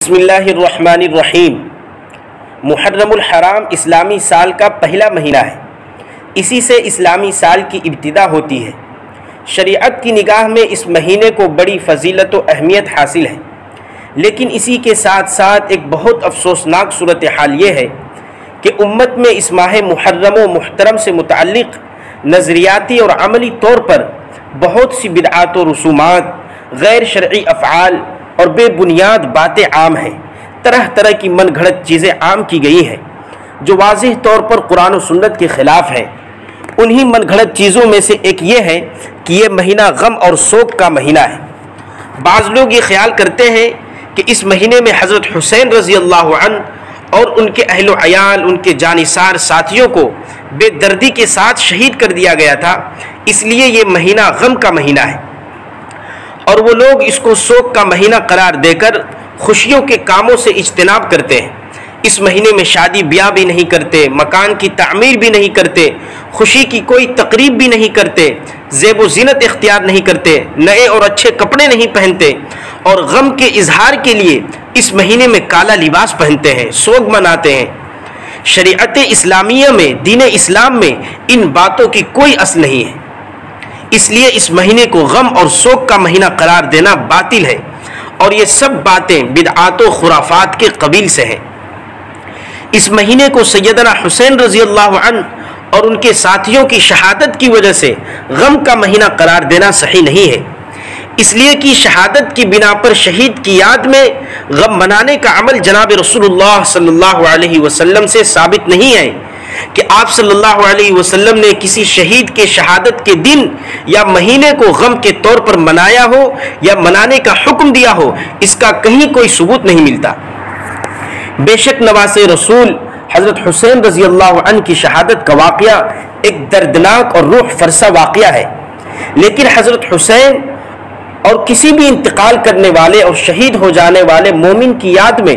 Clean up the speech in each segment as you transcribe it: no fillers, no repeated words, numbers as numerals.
بسم اللہ الرحمن الرحیم۔ محرم الحرام اسلامی سال کا پہلا مہینہ ہے۔ اسی سے اسلامی سال کی ابتدا ہوتی ہے۔ شریعت کی نگاہ میں اس مہینے کو بڑی فضیلت و اہمیت حاصل ہے، لیکن اسی کے ساتھ ساتھ ایک بہت افسوسناک صورتحال یہ ہے کہ امت میں اس ماہ محرم و محترم سے متعلق نظریاتی اور عملی طور پر بہت سی بدعات و رسومات، غیر شرعی افعال اور بے بنیاد باتیں عام ہیں۔ طرح طرح کی من گھڑت چیزیں عام کی گئی ہیں جو واضح طور پر قرآن و سنت کے خلاف ہیں۔ انہی من گھڑت چیزوں میں سے ایک یہ ہے کہ یہ مہینہ غم اور سوگ کا مہینہ ہے۔ بعض لوگ یہ خیال کرتے ہیں کہ اس مہینے میں حضرت حسین رضی اللہ عنہ اور ان کے اہل و عیال، ان کے جانثار ساتھیوں کو بے دردی کے ساتھ شہید کر دیا گیا تھا، اس لیے یہ مہینہ غم کا مہینہ ہے، اور وہ لوگ اس کو سوگ کا مہینہ قرار دے کر خوشیوں کے کاموں سے اجتناب کرتے ہیں۔ اس مہینے میں شادی بیاہ بھی نہیں کرتے، مکان کی تعمیر بھی نہیں کرتے، خوشی کی کوئی تقریب بھی نہیں کرتے، زیب و زینت اختیار نہیں کرتے، نئے اور اچھے کپڑے نہیں پہنتے، اور غم کے اظہار کے لیے اس مہینے میں کالا لباس پہنتے ہیں، سوگ مناتے ہیں۔ شریعت اسلامیہ میں، دین اسلام میں ان باتوں کی کوئی اصل نہیں ہے، اس لیے اس مہینے کو غم اور سوگ کا مہینہ قرار دینا باطل ہے، اور یہ سب باتیں بدعات و خرافات کے قبیل سے ہیں۔ اس مہینے کو سیدنا حسین رضی اللہ عنہ اور ان کے ساتھیوں کی شہادت کی وجہ سے غم کا مہینہ قرار دینا صحیح نہیں ہے، اس لیے کہ شہادت کی بنا پر شہید کی یاد میں غم منانے کا عمل جناب رسول اللہ صلی اللہ علیہ وسلم سے ثابت نہیں ہے کہ آپ صلی اللہ علیہ وسلم نے کسی شہید کے شہادت کے دن یا مہینے کو غم کے طور پر منایا ہو یا منانے کا حکم دیا ہو، اس کا کہیں کوئی ثبوت نہیں ملتا۔ بے شک نواسے رسول حضرت حسین رضی اللہ عنہ کی شہادت کا واقعہ ایک دردناک اور روح فرسا واقعہ ہے، لیکن حضرت حسین اور کسی بھی انتقال کرنے والے اور شہید ہو جانے والے مومن کی یاد میں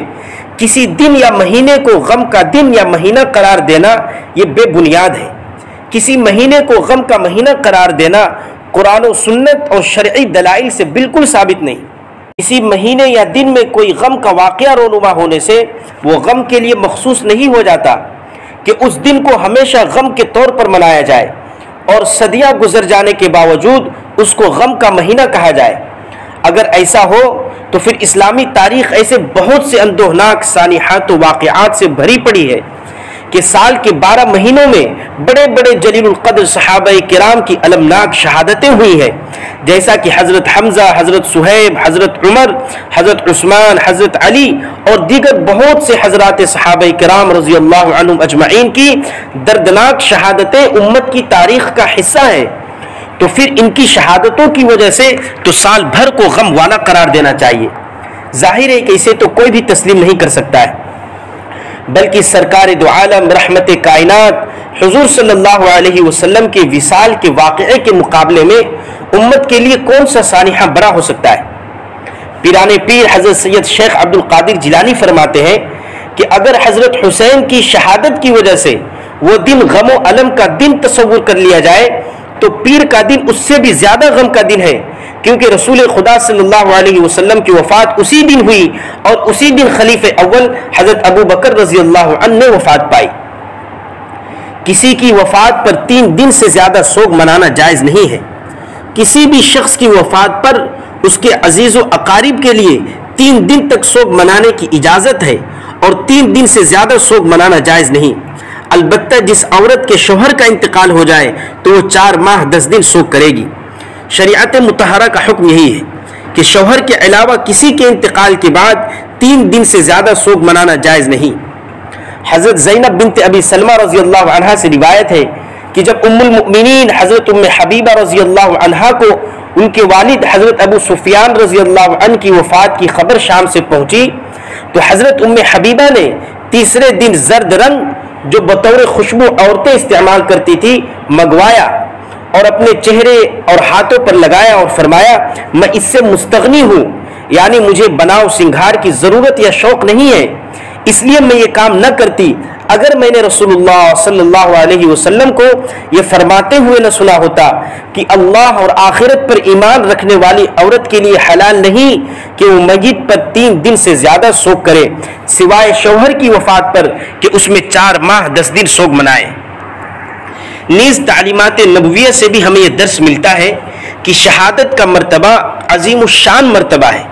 کسی دن یا مہینے کو غم کا دن یا مہینہ قرار دینا یہ بے بنیاد ہے۔ کسی مہینے کو غم کا مہینہ قرار دینا قرآن و سنت اور شرعی دلائل سے بالکل ثابت نہیں۔ کسی مہینے یا دن میں کوئی غم کا واقعہ رونما ہونے سے وہ غم کے لیے مخصوص نہیں ہو جاتا کہ اس دن کو ہمیشہ غم کے طور پر منایا جائے اور صدیاں گزر جانے کے باوجود اس کو غم کا مہینہ کہا جائے۔ اگر ایسا ہو تو پھر اسلامی تاریخ ایسے بہت سے اندوہناک سانحات و واقعات سے بھری پڑی ہے کہ سال کے 12 مہینوں میں بڑے بڑے جلیل القدر صحابہ کرام کی المناک شہادتیں ہوئی ہیں، جیسا کہ حضرت حمزہ، حضرت صہیب، حضرت عمر، حضرت عثمان، حضرت علی اور دیگر بہت سے حضرات صحابہ کرام رضی اللہ عنہم اجمعین کی دردناک شہادتیں امت کی تاریخ کا حصہ ہیں۔ تو پھر ان کی شہادتوں کی وجہ سے تو سال بھر کو غم والا قرار دینا چاہیے۔ ظاہر ہے کہ اسے تو کوئی بھی تسلیم نہیں کر سکتا ہے، بلکہ سرکار دو عالم رحمت کائنات حضور صلی اللہ علیہ وسلم کے وصال کے واقعے کے مقابلے میں امت کے لیے کون سا سانحہ بڑا ہو سکتا ہے؟ پیران پیر حضرت سید شیخ عبد القادر جیلانی فرماتے ہیں کہ اگر حضرت حسین کی شہادت کی وجہ سے وہ دن غم و الم کا دن تصور کر لیا جائے تو پیر کا دن اس سے بھی زیادہ غم کا دن ہے، کیونکہ رسول خدا صلی اللہ علیہ وسلم کی وفات اسی دن ہوئی اور اسی دن خلیفہ اول حضرت ابو بکر رضی اللہ عنہ نے وفات پائی۔ کسی کی وفات پر 3 دن سے زیادہ سوگ منانا جائز نہیں ہے۔ کسی بھی شخص کی وفات پر اس کے عزیز و اقارب کے لیے 3 دن تک سوگ منانے کی اجازت ہے، اور 3 دن سے زیادہ سوگ منانا جائز نہیں۔ البتہ جس عورت کے شوہر کا انتقال ہو جائے تو وہ 4 ماہ 10 دن سوگ کرے گی۔ شریعت مطہرہ کا حکم یہی ہے کہ شوہر کے علاوہ کسی کے انتقال کے بعد 3 دن سے زیادہ سوگ منانا جائز نہیں۔ حضرت زینب بنت ابی سلمہ رضی اللہ عنہا سے روایت ہے کہ جب ام المؤمنین حضرت ام حبیبہ رضی اللہ عنہا کو ان کے والد حضرت ابو سفیان رضی اللہ عنہ کی وفات کی خبر شام سے پہنچی تو حضرت ام حبیبہ نے تیسرے دن زرد رنگ جو بطور خوشبو عورتیں استعمال کرتی تھی منگوایا اور اپنے چہرے اور ہاتھوں پر لگایا اور فرمایا، میں اس سے مستغنی ہوں، یعنی مجھے بناؤ سنگھار کی ضرورت یا شوق نہیں ہے۔ اس لیے میں یہ کام نہ کرتی اگر میں نے رسول اللہ صلی اللہ علیہ وسلم کو یہ فرماتے ہوئے نہ سنا ہوتا کہ اللہ اور آخرت پر ایمان رکھنے والی عورت کے لیے حلال نہیں کہ وہ میت پر 3 دن سے زیادہ سوگ کرے سوائے شوہر کی وفات پر کہ اس میں 4 ماہ 10 دن سوگ منائے۔ نیز تعلیمات نبویہ سے بھی ہمیں یہ درس ملتا ہے کہ شہادت کا مرتبہ عظیم الشان مرتبہ ہے،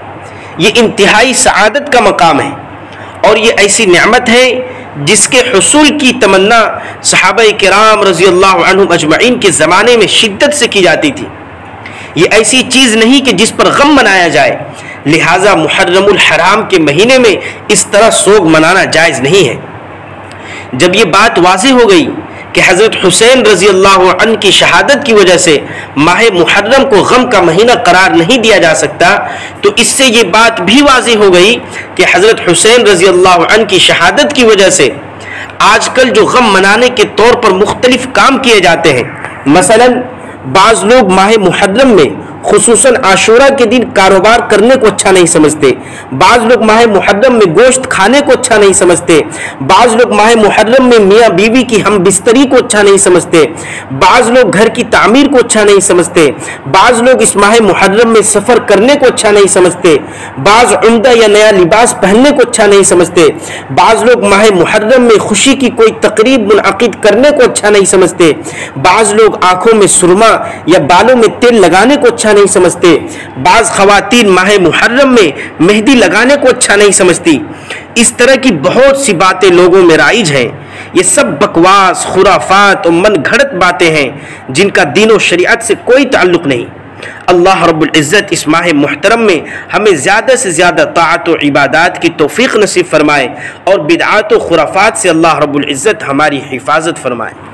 یہ انتہائی سعادت کا مقام ہے، اور یہ ایسی نعمت ہے جس کے حصول کی تمنا صحابہ کرام رضی اللہ عنہم اجمعین کے زمانے میں شدت سے کی جاتی تھی۔ یہ ایسی چیز نہیں کہ جس پر غم منایا جائے، لہٰذا محرم الحرام کے مہینے میں اس طرح سوگ منانا جائز نہیں ہے۔ جب یہ بات واضح ہو گئی کہ حضرت حسین رضی اللہ عنہ کی شہادت کی وجہ سے ماہ محرم کو غم کا مہینہ قرار نہیں دیا جا سکتا، تو اس سے یہ بات بھی واضح ہو گئی کہ حضرت حسین رضی اللہ عنہ کی شہادت کی وجہ سے آج کل جو غم منانے کے طور پر مختلف کام کیے جاتے ہیں، مثلا بعض لوگ ماہ محرم میں خصوصاً عاشورہ کے دن کاروبار کرنے کو اچھا نہیں سمجھتے، بعض لوگ ماہ محرم میں گوشت کھانے کو اچھا نہیں سمجھتے، بعض لوگ ماہ محرم میں میاں بیوی کی ہم بستری کو اچھا نہیں سمجھتے، بعض لوگ گھر کی تعمیر کو اچھا نہیں سمجھتے، بعض لوگ اس ماہ محرم میں سفر کرنے کو اچھا نہیں سمجھتے، بعض عمدہ یا نیا لباس پہننے کو اچھا نہیں سمجھتے، بعض لوگ ماہ محرم میں خوشی کی کوئی تقریب منعقد کرنے کو اچھا نہیں سمجھتے، بعض لوگ آنکھوں میں سرما یا بالوں میں تیل لگانے کو اچھا نہیں سمجھتے، بعض خواتین ماہ محرم میں مہندی لگانے کو اچھا نہیں سمجھتی۔ اس طرح کی بہت سی باتیں لوگوں میں رائج ہیں، یہ سب بکواس، خرافات اور من گھڑت باتیں ہیں جن کا دین و شریعت سے کوئی تعلق نہیں۔ اللہ رب العزت اس ماہ محترم میں ہمیں زیادہ سے زیادہ طاعت و عبادات کی توفیق نصیب فرمائے، اور بدعات و خرافات سے اللہ رب العزت ہماری حفاظت فرمائے۔